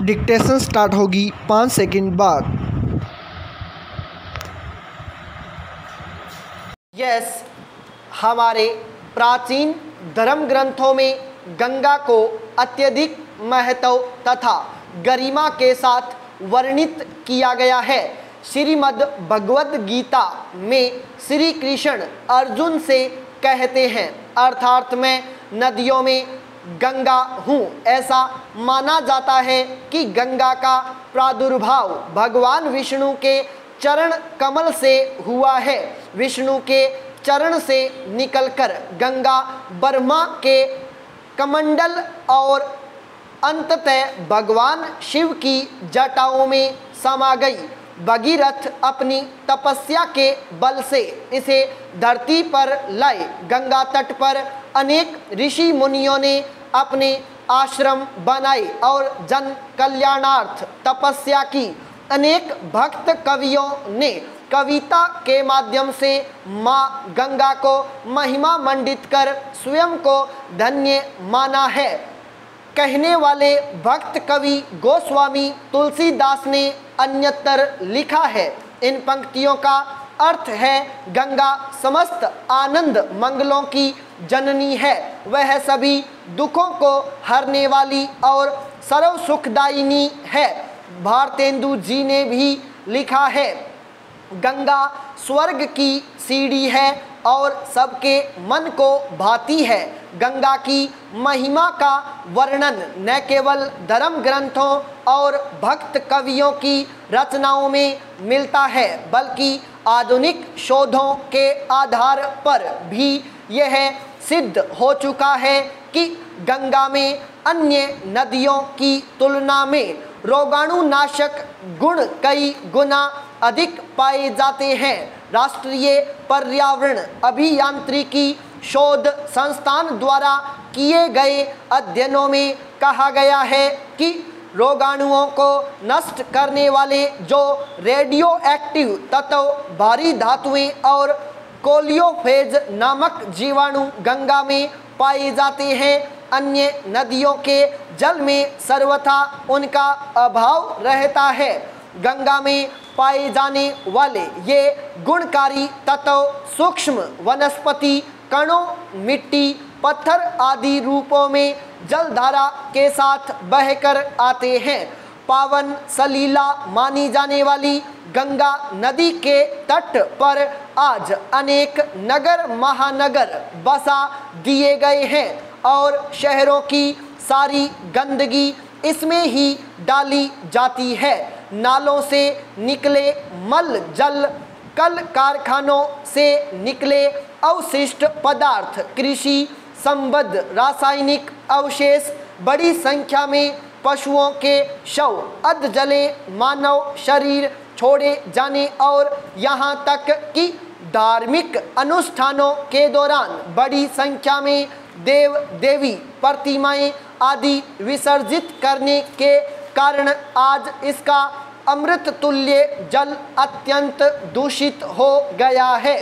Dictation start होगी 5 second बाद। Yes, हमारे प्राचीन धर्म ग्रंथों में गंगा को अत्यधिक महत्व तथा गरिमा के साथ वर्णित किया गया है। श्रीमद् भगवद गीता में श्री कृष्ण अर्जुन से कहते हैं, अर्थात मैं नदियों में गंगा हूँ। ऐसा माना जाता है कि गंगा का प्रादुर्भाव भगवान विष्णु के चरण कमल से हुआ है। विष्णु के चरण से निकलकर गंगा ब्रह्मा के कमंडल और अंततः भगवान शिव की जटाओं में समा गई। भगीरथ अपनी तपस्या के बल से इसे धरती पर लाए। गंगा तट पर अनेक ऋषि मुनियों ने अपने आश्रम बनाए और जन कल्याणार्थ तपस्या की। अनेक भक्त कवियों ने कविता के माध्यम से माँ गंगा को महिमा मंडित कर स्वयं को धन्य माना है। कहने वाले भक्त कवि गोस्वामी तुलसीदास ने अन्यत्र लिखा है। इन पंक्तियों का अर्थ है, गंगा समस्त आनंद मंगलों की जननी है। वह सभी दुखों को हरने वाली और सर्व सुखदायिनी है। भारतेंदु जी ने भी लिखा है, गंगा स्वर्ग की सीढ़ी है और सबके मन को भाती है। गंगा की महिमा का वर्णन न केवल धर्म ग्रंथों और भक्त कवियों की रचनाओं में मिलता है, बल्कि आधुनिक शोधों के आधार पर भी यह सिद्ध हो चुका है कि गंगा में अन्य नदियों की तुलना में रोगाणुनाशक गुण कई गुना अधिक पाए जाते हैं। राष्ट्रीय पर्यावरण अभियांत्रिकी शोध संस्थान द्वारा किए गए अध्ययनों में कहा गया है कि रोगाणुओं को नष्ट करने वाले जो रेडियो एक्टिव तत्व, भारी धातुएं और कोलियोफेज नामक जीवाणु गंगा में पाए जाते हैं, अन्य नदियों के जल में सर्वथा उनका अभाव रहता है। गंगा में पाए जाने वाले ये गुणकारी तत्व सूक्ष्म वनस्पति कणों, मिट्टी, पत्थर आदि रूपों में जलधारा के साथ बहकर आते हैं। पावन सलीला मानी जाने वाली गंगा नदी के तट पर आज अनेक नगर महानगर बसा दिए गए हैं और शहरों की सारी गंदगी इसमें ही डाली जाती है। नालों से निकले मल जल, कल कारखानों से निकले अवशिष्ट पदार्थ, कृषि संबद्ध रासायनिक अवशेष, बड़ी संख्या में पशुओं के शव, अधजले मानव शरीर छोड़े जाने और यहाँ तक कि धार्मिक अनुष्ठानों के दौरान बड़ी संख्या में देव देवी प्रतिमाएं आदि विसर्जित करने के कारण आज इसका अमृत तुल्य जल अत्यंत दूषित हो गया है।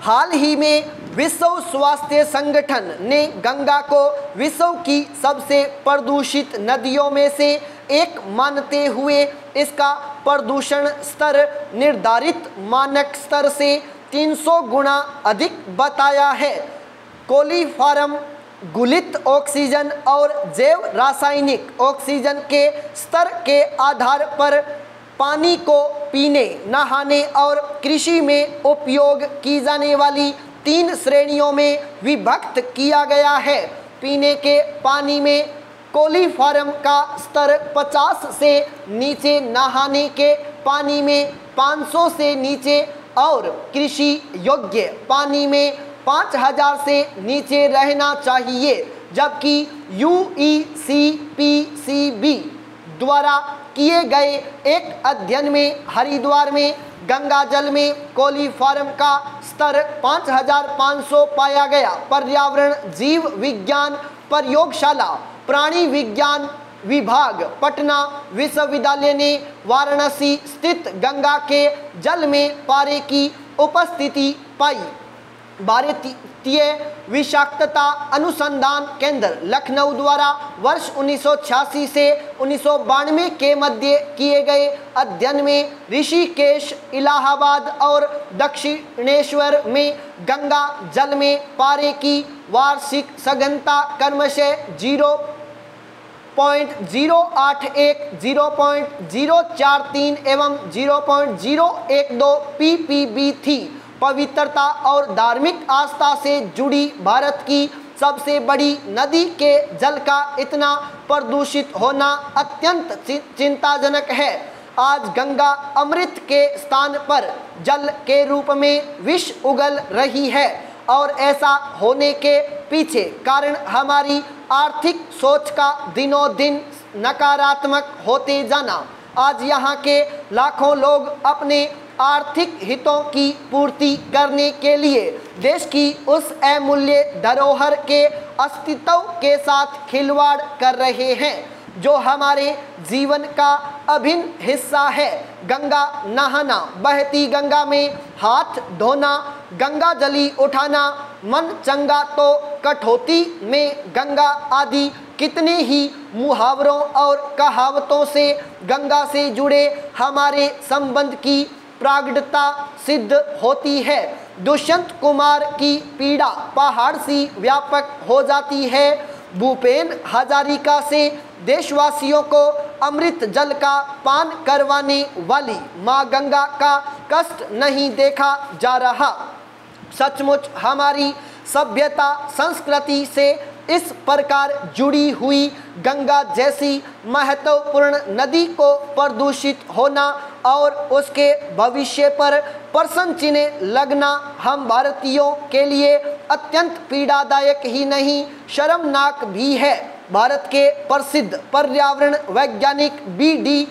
हाल ही में विश्व स्वास्थ्य संगठन ने गंगा को विश्व की सबसे प्रदूषित नदियों में से एक मानते हुए इसका प्रदूषण स्तर निर्धारित मानक स्तर से 300 गुना अधिक बताया है। कोलीफॉर्म गुलित ऑक्सीजन और जैव रासायनिक ऑक्सीजन के स्तर के आधार पर पानी को पीने, नहाने और कृषि में उपयोग की जाने वाली 3 श्रेणियों में विभक्त किया गया है। पीने के पानी में कोलीफॉर्म का स्तर 50 से नीचे, नहाने के पानी में 500 से नीचे और कृषि योग्य पानी में 5000 से नीचे रहना चाहिए। जबकि UECPCB द्वारा किए गए एक अध्ययन में हरिद्वार में गंगा जल में कोलीफॉर्म का स्तर 5500 पाया गया। पर्यावरण जीव विज्ञान प्रयोगशाला प्राणी विज्ञान विभाग पटना विश्वविद्यालय ने वाराणसी स्थित गंगा के जल में पारे की उपस्थिति पाई। भारतीय विषाक्तता अनुसंधान केंद्र लखनऊ द्वारा वर्ष 1986 से 1992 के मध्य किए गए अध्ययन में ऋषिकेश, इलाहाबाद और दक्षिणेश्वर में गंगा जल में पारे की वार्षिक सघनता क्रमशः 0.081, 0.043 एवं 0.012 ppb थी। पवित्रता और धार्मिक आस्था से जुड़ी भारत की सबसे बड़ी नदी के जल का इतना प्रदूषित होना अत्यंत चिंताजनक है। आज गंगा अमृत के स्थान पर जल के रूप में विष उगल रही है और ऐसा होने के पीछे कारण हमारी आर्थिक सोच का दिनों दिन नकारात्मक होते जाना। आज यहाँ के लाखों लोग अपने आर्थिक हितों की पूर्ति करने के लिए देश की उस अमूल्य धरोहर के अस्तित्व के साथ खिलवाड़ कर रहे हैं जो हमारे जीवन का अभिन्न हिस्सा है। गंगा नहाना, बहती गंगा में हाथ धोना, गंगा जली उठाना, मन चंगा तो कठौती में गंगा आदि कितने ही मुहावरों और कहावतों से गंगा से जुड़े हमारे संबंध की प्रागडता सिद्ध होती है। दुष्यंत कुमार की पीड़ा पहाड़ सी व्यापक हो जाती है। भूपेन हजारिका से देशवासियों को अमृत जल का पान करवाने वाली माँ गंगा का कष्ट नहीं देखा जा रहा। सचमुच हमारी सभ्यता संस्कृति से इस प्रकार जुड़ी हुई गंगा जैसी महत्वपूर्ण नदी को प्रदूषित होना और उसके भविष्य पर प्रश्न चिन्ह लगना हम भारतीयों के लिए अत्यंत पीड़ादायक ही नहीं शर्मनाक भी है। भारत के प्रसिद्ध पर्यावरण वैज्ञानिक बी.डी.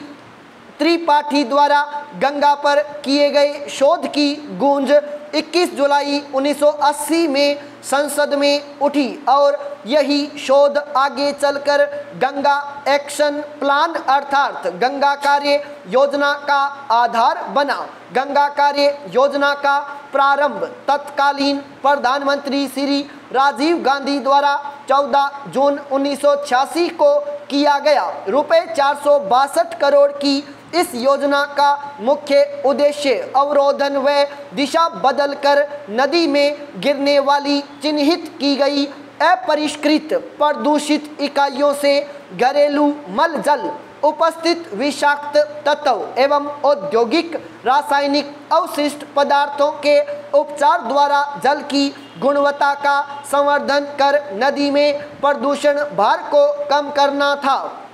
त्रिपाठी द्वारा गंगा पर किए गए शोध की गूंज 21 जुलाई 1980 में संसद में उठी और यही शोध आगे चलकर गंगा एक्शन प्लान अर्थात गंगा कार्य योजना का आधार बना। गंगा कार्य योजना का प्रारंभ तत्कालीन प्रधानमंत्री श्री राजीव गांधी द्वारा 14 जून 1986 को किया गया। रुपए 462 करोड़ की इस योजना का मुख्य उद्देश्य अवरोधन व दिशा बदलकर नदी में गिरने वाली चिन्हित की गई अपरिष्कृत प्रदूषित इकाइयों से घरेलू मल जल उपस्थित विषाक्त तत्व एवं औद्योगिक रासायनिक अवशिष्ट पदार्थों के उपचार द्वारा जल की गुणवत्ता का संवर्धन कर नदी में प्रदूषण भार को कम करना था।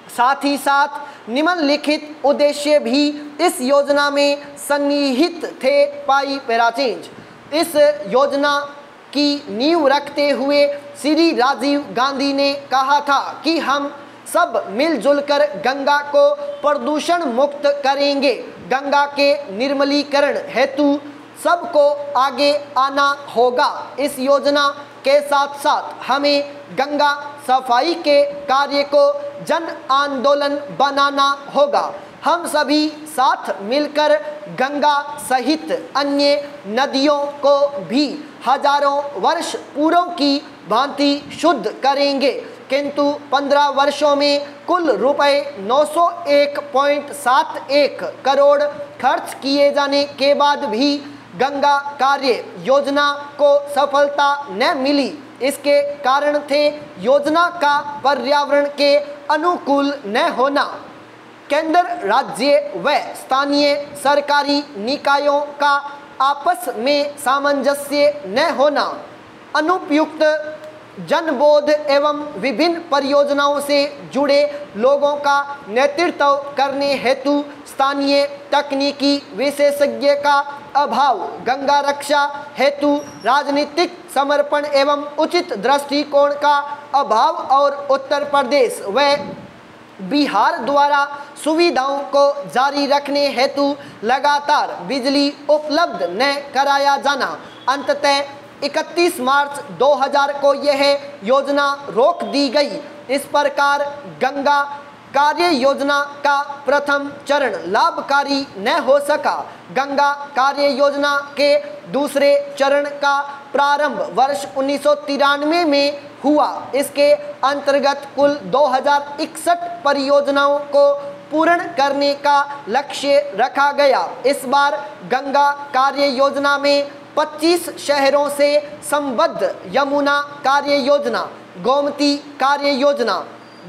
साथ ही साथ निम्नलिखित उद्देश्य भी इस योजना में सन्निहित थे। पाई पैराचेंज इस योजना की नींव रखते हुए श्री राजीव गांधी ने कहा था कि हम सब मिलजुल कर गंगा को प्रदूषण मुक्त करेंगे। गंगा के निर्मलीकरण हेतु सबको आगे आना होगा। इस योजना के साथ साथ हमें गंगा सफाई के कार्य को जन आंदोलन बनाना होगा। हम सभी साथ मिलकर गंगा सहित अन्य नदियों को भी हजारों वर्ष पूर्व की भांति शुद्ध करेंगे, किंतु 15 वर्षों में कुल रुपए 901.71 करोड़ खर्च किए जाने के बाद भी गंगा कार्य योजना को सफलता न मिली। इसके कारण थे योजना का पर्यावरण के अनुकूल न होना, केंद्र, राज्य व स्थानीय सरकारी निकायों का आपस में सामंजस्य न होना, अनुपयुक्त जनबोध एवं विभिन्न परियोजनाओं से जुड़े लोगों का नेतृत्व करने हेतु स्थानीय तकनीकी विशेषज्ञ का अभाव, गंगा रक्षा हेतु राजनीतिक समर्पण एवं उचित दृष्टिकोण का अभाव और उत्तर प्रदेश व बिहार द्वारा सुविधाओं को जारी रखने हेतु लगातार बिजली उपलब्ध न कराया जाना। अंततः 31 मार्च 2000 को यह योजना रोक दी गई। इस प्रकार गंगा कार्य योजना का प्रथम चरण लाभकारी न हो सका। गंगा कार्य योजना के दूसरे चरण का प्रारंभ वर्ष 1993 में हुआ। इसके अंतर्गत कुल 2061 परियोजनाओं को पूर्ण करने का लक्ष्य रखा गया। इस बार गंगा कार्य योजना में 25 शहरों से संबद्ध यमुना कार्य योजना, गोमती कार्य योजना,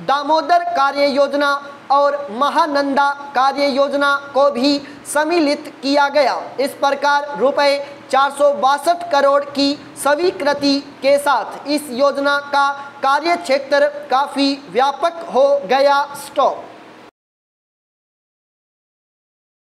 दामोदर कार्य योजना और महानंदा कार्य योजना को भी सम्मिलित किया गया। इस प्रकार रुपए 462 करोड़ की स्वीकृति के साथ इस योजना का कार्य क्षेत्र काफ़ी व्यापक हो गया। स्टॉप।